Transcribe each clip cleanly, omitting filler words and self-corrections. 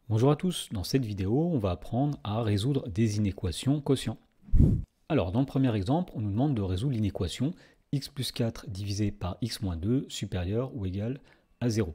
Bonjour à tous, dans cette vidéo, on va apprendre à résoudre des inéquations quotients. Alors, dans le premier exemple, on nous demande de résoudre l'inéquation x plus 4 divisé par x moins 2 supérieur ou égal à 0.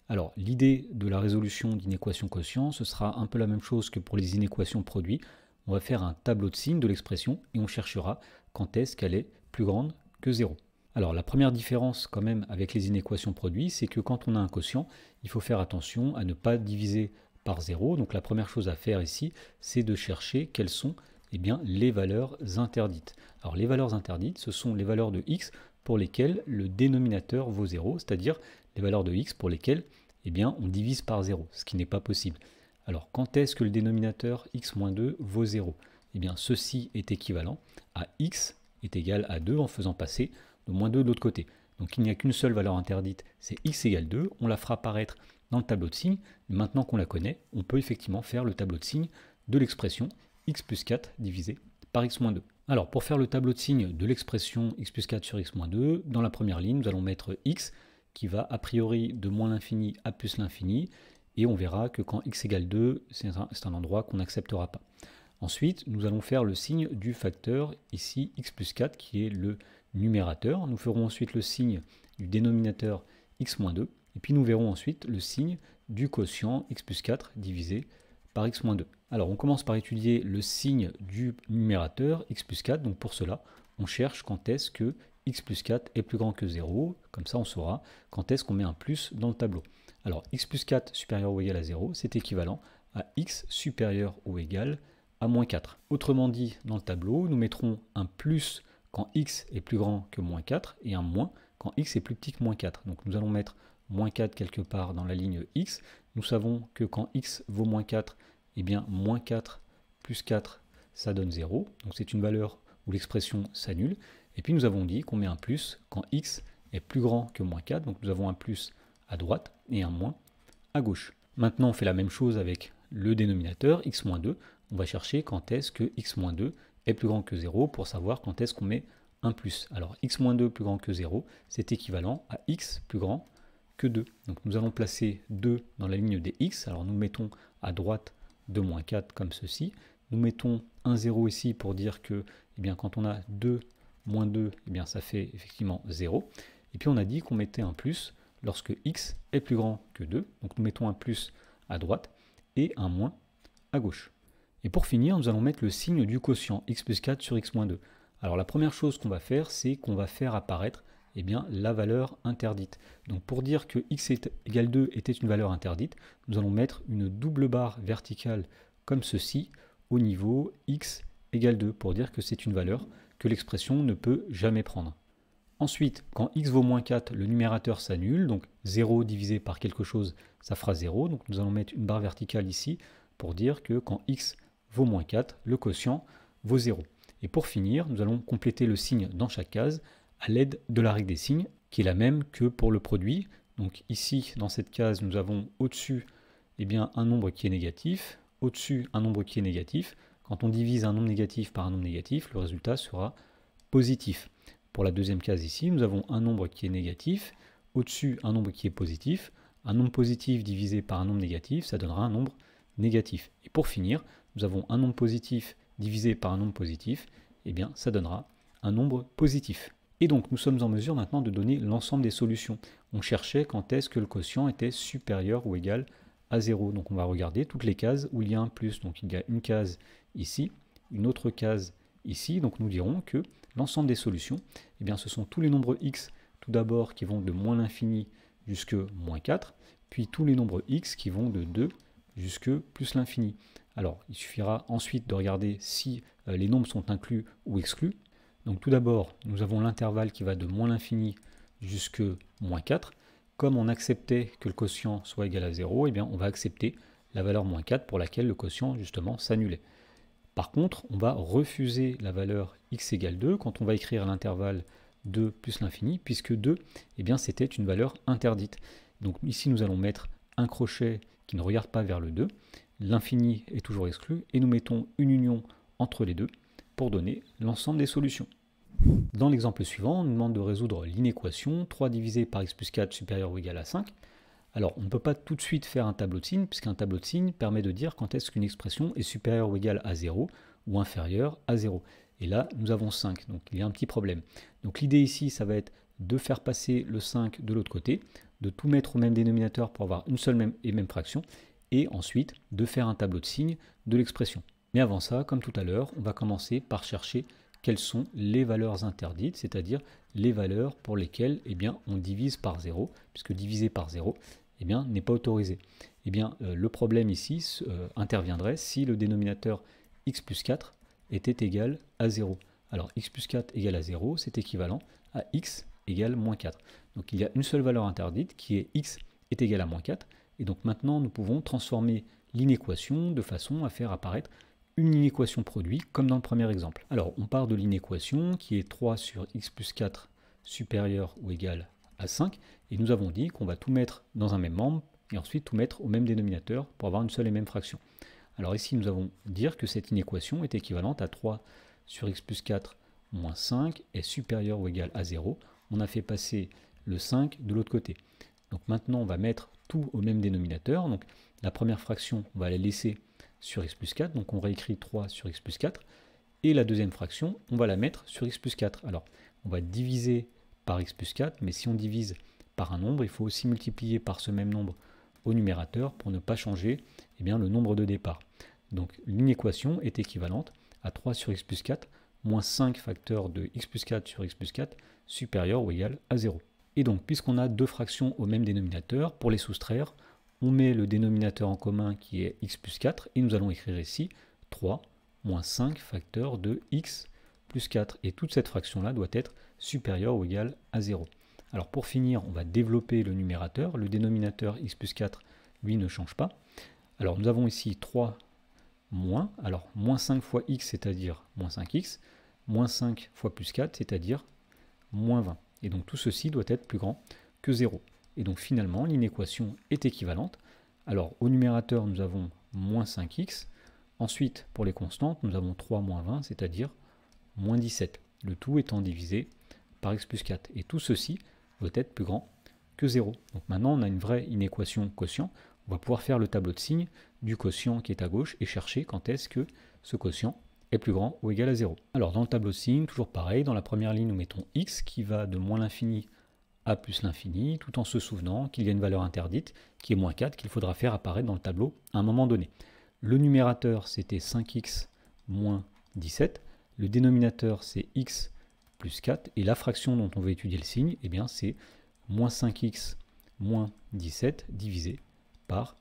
Alors, l'idée de la résolution d'inéquation quotient, ce sera un peu la même chose que pour les inéquations produits. On va faire un tableau de signes de l'expression et on cherchera quand est-ce qu'elle est plus grande que 0. Alors, la première différence quand même avec les inéquations produits, c'est que quand on a un quotient, il faut faire attention à ne pas diviser par 0. Donc la première chose à faire ici, c'est de chercher quelles sont les valeurs interdites. Alors les valeurs interdites, ce sont les valeurs de x pour lesquelles le dénominateur vaut 0, c'est-à-dire les valeurs de x pour lesquelles on divise par 0, ce qui n'est pas possible. Alors quand est-ce que le dénominateur x-2 vaut 0? Ceci est équivalent à x est égal à 2 en faisant passer le moins 2 de l'autre côté. Donc il n'y a qu'une seule valeur interdite, c'est x égale 2, on la fera apparaître dans le tableau de signes. Maintenant qu'on la connaît, on peut effectivement faire le tableau de signes de l'expression x plus 4 divisé par x moins 2. Alors pour faire le tableau de signes de l'expression x plus 4 sur x moins 2, dans la première ligne, nous allons mettre x qui va a priori de moins l'infini à plus l'infini, et on verra que quand x égale 2, c'est un endroit qu'on n'acceptera pas. Ensuite, nous allons faire le signe du facteur, ici x plus 4, qui est le numérateur. Nous ferons ensuite le signe du dénominateur x moins 2, et puis nous verrons ensuite le signe du quotient x plus 4 divisé par x moins 2. Alors on commence par étudier le signe du numérateur x plus 4, donc pour cela on cherche quand est-ce que x plus 4 est plus grand que 0, comme ça on saura quand est-ce qu'on met un plus dans le tableau. Alors x plus 4 supérieur ou égal à 0, c'est équivalent à x supérieur ou égal à moins 4. Autrement dit, dans le tableau, nous mettrons un plus quand x est plus grand que moins 4 et un moins quand x est plus petit que moins 4. Donc nous allons mettre moins 4 quelque part dans la ligne x. Nous savons que quand x vaut moins 4, moins 4 plus 4, ça donne 0. Donc c'est une valeur où l'expression s'annule. Et puis nous avons dit qu'on met un plus quand x est plus grand que moins 4. Donc nous avons un plus à droite et un moins à gauche. Maintenant on fait la même chose avec le dénominateur x-2. On va chercher quand est-ce que x-2 est plus grand que 0 pour savoir quand est-ce qu'on met un plus. Alors x-2 plus grand que 0, c'est équivalent à x plus grand que 2. Donc nous allons placer 2 dans la ligne des x. Alors nous mettons à droite de moins 4 comme ceci. Nous mettons un 0 ici pour dire que quand on a 2 moins 2, ça fait effectivement 0. Et puis on a dit qu'on mettait un plus lorsque x est plus grand que 2. Donc nous mettons un plus à droite et un moins à gauche. Et pour finir, nous allons mettre le signe du quotient x plus 4 sur x moins 2. Alors la première chose qu'on va faire, c'est qu'on va faire apparaître la valeur interdite. Donc pour dire que x égale 2 était une valeur interdite, nous allons mettre une double barre verticale comme ceci au niveau x égale 2 pour dire que c'est une valeur que l'expression ne peut jamais prendre. Ensuite, quand x vaut moins 4, le numérateur s'annule, donc 0 divisé par quelque chose, ça fera 0. Donc nous allons mettre une barre verticale ici pour dire que quand x vaut moins 4, le quotient vaut 0. Et pour finir, nous allons compléter le signe dans chaque case à l'aide de la règle des signes, qui est la même que pour le produit. Donc ici, dans cette case, nous avons au-dessus un nombre qui est négatif, au-dessus un nombre qui est négatif. Quand on divise un nombre négatif par un nombre négatif, le résultat sera positif. Pour la deuxième case ici, nous avons un nombre qui est négatif, au-dessus un nombre qui est positif. Un nombre positif divisé par un nombre négatif, ça donnera un nombre négatif. Et pour finir, nous avons un nombre positif divisé par un nombre positif, ça donnera un nombre positif. Et donc nous sommes en mesure maintenant de donner l'ensemble des solutions. On cherchait quand est-ce que le quotient était supérieur ou égal à 0. Donc on va regarder toutes les cases où il y a un plus. Donc il y a une case ici, une autre case ici. Donc nous dirons que l'ensemble des solutions, ce sont tous les nombres x tout d'abord qui vont de moins l'infini jusque moins 4, puis tous les nombres x qui vont de 2 jusque plus l'infini. Alors il suffira ensuite de regarder si les nombres sont inclus ou exclus. Donc tout d'abord, nous avons l'intervalle qui va de moins l'infini jusque moins 4. Comme on acceptait que le quotient soit égal à 0, on va accepter la valeur moins 4 pour laquelle le quotient justement s'annulait. Par contre, on va refuser la valeur x égale 2 quand on va écrire l'intervalle 2 plus l'infini, puisque 2, c'était une valeur interdite. Donc ici, nous allons mettre un crochet qui ne regarde pas vers le 2. L'infini est toujours exclu, et nous mettons une union entre les deux pour donner l'ensemble des solutions. Dans l'exemple suivant, on nous demande de résoudre l'inéquation 3 divisé par x plus 4 supérieur ou égal à 5. Alors, on ne peut pas tout de suite faire un tableau de signes, puisqu'un tableau de signes permet de dire quand est-ce qu'une expression est supérieure ou égale à 0 ou inférieure à 0. Et là, nous avons 5, donc il y a un petit problème. Donc l'idée ici, ça va être de faire passer le 5 de l'autre côté, de tout mettre au même dénominateur pour avoir une seule même fraction, et ensuite de faire un tableau de signes de l'expression. Mais avant ça, comme tout à l'heure, on va commencer par chercher quelles sont les valeurs interdites, c'est-à-dire les valeurs pour lesquelles on divise par 0, puisque diviser par 0 n'est pas autorisé. Le problème ici interviendrait si le dénominateur x plus 4 était égal à 0. Alors x plus 4 égale à 0, c'est équivalent à x égale moins 4. Donc il y a une seule valeur interdite qui est x est égal à moins 4. Et donc maintenant nous pouvons transformer l'inéquation de façon à faire apparaître une inéquation produit comme dans le premier exemple. Alors on part de l'inéquation qui est 3 sur x plus 4 supérieur ou égal à 5. Et nous avons dit qu'on va tout mettre dans un même membre et ensuite tout mettre au même dénominateur pour avoir une seule et même fraction. Alors ici, nous allons dire que cette inéquation est équivalente à 3 sur x plus 4 moins 5 est supérieur ou égal à 0. On a fait passer le 5 de l'autre côté. Donc maintenant, on va mettre tout au même dénominateur. Donc la première fraction, on va la laisser sur x plus 4. Donc on réécrit 3 sur x plus 4. Et la deuxième fraction, on va la mettre sur x plus 4. Alors, on va diviser par x plus 4, mais si on divise par un nombre, il faut aussi multiplier par ce même nombre au numérateur pour ne pas changer le nombre de départ. Donc l'inéquation est équivalente à 3 sur x plus 4 moins 5 facteurs de x plus 4 sur x plus 4 supérieur ou égal à 0. Et donc puisqu'on a deux fractions au même dénominateur, pour les soustraire, on met le dénominateur en commun qui est x plus 4 et nous allons écrire ici 3 moins 5 facteurs de x plus 4. Et toute cette fraction-là doit être supérieure ou égale à 0. Alors pour finir, on va développer le numérateur. Le dénominateur x plus 4, lui, ne change pas. Alors nous avons ici 3 moins. Alors moins 5 fois x, c'est-à-dire moins 5x. Moins 5 fois plus 4, c'est-à-dire moins 20. Et donc tout ceci doit être plus grand que 0. Et donc finalement, l'inéquation est équivalente. Alors au numérateur, nous avons moins 5x. Ensuite, pour les constantes, nous avons 3 moins 20, c'est-à-dire moins 17. Le tout étant divisé par x plus 4. Et tout ceci doit être plus grand que 0. Donc maintenant, on a une vraie inéquation quotient. On va pouvoir faire le tableau de signes du quotient qui est à gauche et chercher quand est-ce que ce quotient est plus grand ou égal à 0. Alors dans le tableau de signes, toujours pareil, dans la première ligne, nous mettons x qui va de moins l'infini à plus l'infini, tout en se souvenant qu'il y a une valeur interdite qui est moins 4 qu'il faudra faire apparaître dans le tableau à un moment donné. Le numérateur, c'était 5x moins 17. Le dénominateur, c'est x plus 4. Et la fraction dont on veut étudier le signe, c'est moins 5x moins 17 divisé par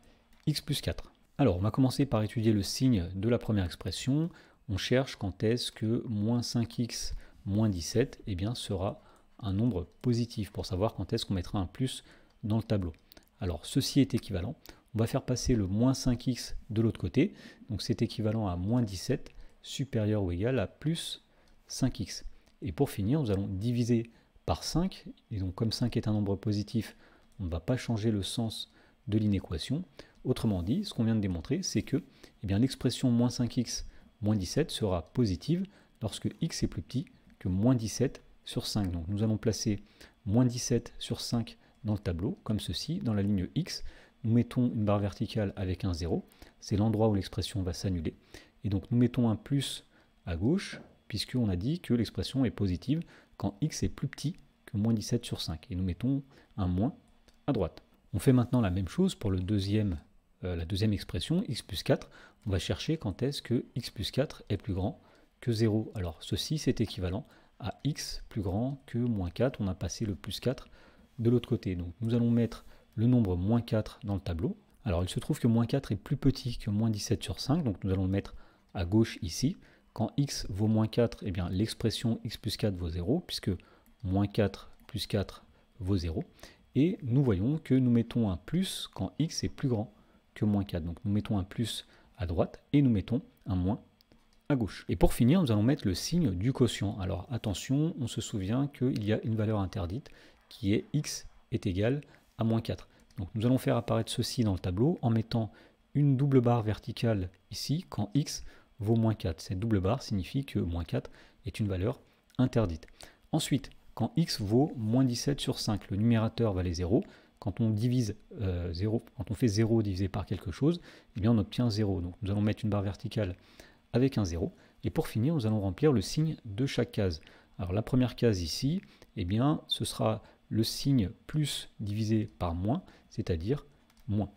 x plus 4. Alors, on va commencer par étudier le signe de la première expression. On cherche quand est-ce que moins 5x moins 17 sera un nombre positif, pour savoir quand est-ce qu'on mettra un plus dans le tableau. Alors, ceci est équivalent. On va faire passer le moins 5x de l'autre côté. Donc, c'est équivalent à moins 17 supérieur ou égal à plus 5x. Et pour finir, nous allons diviser par 5. Et donc, comme 5 est un nombre positif, on ne va pas changer le sens de l'inéquation. Autrement dit, ce qu'on vient de démontrer, c'est que l'expression moins 5x moins 17 sera positive lorsque x est plus petit que moins 17 sur 5. Donc nous allons placer moins 17 sur 5 dans le tableau, comme ceci, dans la ligne x. Nous mettons une barre verticale avec un 0. C'est l'endroit où l'expression va s'annuler. Et donc nous mettons un plus à gauche, puisqu'on a dit que l'expression est positive quand x est plus petit que moins 17 sur 5. Et nous mettons un moins à droite. On fait maintenant la même chose pour la deuxième expression, x plus 4. On va chercher quand est-ce que x plus 4 est plus grand que 0. Alors ceci, c'est équivalent à x plus grand que moins 4. On a passé le plus 4 de l'autre côté. Donc nous allons mettre le nombre moins 4 dans le tableau. Alors il se trouve que moins 4 est plus petit que moins 17 sur 5. Donc nous allons le mettre à gauche ici. Quand x vaut moins 4, l'expression x plus 4 vaut 0, puisque moins 4 plus 4 vaut 0. Et nous voyons que nous mettons un plus quand x est plus grand que moins 4. Donc nous mettons un plus à droite et nous mettons un moins à gauche. Et pour finir, nous allons mettre le signe du quotient. Alors attention, on se souvient qu'il y a une valeur interdite qui est x est égal à moins 4. Donc nous allons faire apparaître ceci dans le tableau en mettant une double barre verticale ici quand x vaut moins 4. Cette double barre signifie que moins 4 est une valeur interdite. Ensuite, quand x vaut moins 17 sur 5, le numérateur valait 0, quand on divise 0, quand on fait 0 divisé par quelque chose, eh bien on obtient 0. Donc nous allons mettre une barre verticale avec un 0. Et pour finir, nous allons remplir le signe de chaque case. Alors la première case ici, eh bien ce sera le signe plus divisé par moins, c'est-à-dire moins.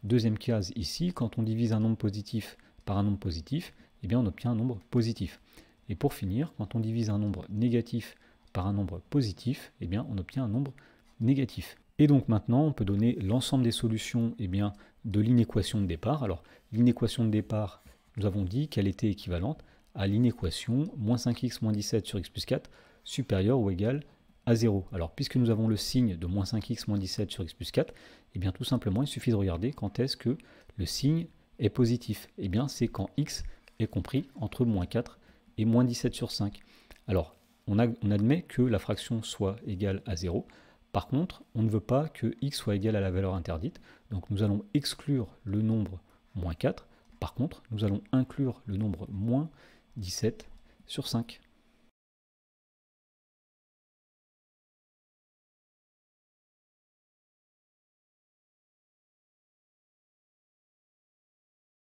Deuxième case ici, quand on divise un nombre positif par un nombre positif, eh bien on obtient un nombre positif. Et pour finir, quand on divise un nombre négatif par un nombre positif, eh bien on obtient un nombre négatif. Et donc maintenant, on peut donner l'ensemble des solutions eh bien, de l'inéquation de départ. Alors l'inéquation de départ, nous avons dit qu'elle était équivalente à l'inéquation moins 5x moins 17 sur x plus 4 supérieur ou égal à 0. Alors puisque nous avons le signe de moins 5x moins 17 sur x plus 4, eh bien tout simplement il suffit de regarder quand est-ce que le signe est positif. Eh bien c'est quand x est compris entre moins 4 et moins 17 sur 5. Alors on admet que la fraction soit égale à 0. Par contre, on ne veut pas que x soit égal à la valeur interdite, donc nous allons exclure le nombre moins 4. Par contre, nous allons inclure le nombre moins 17 sur 5.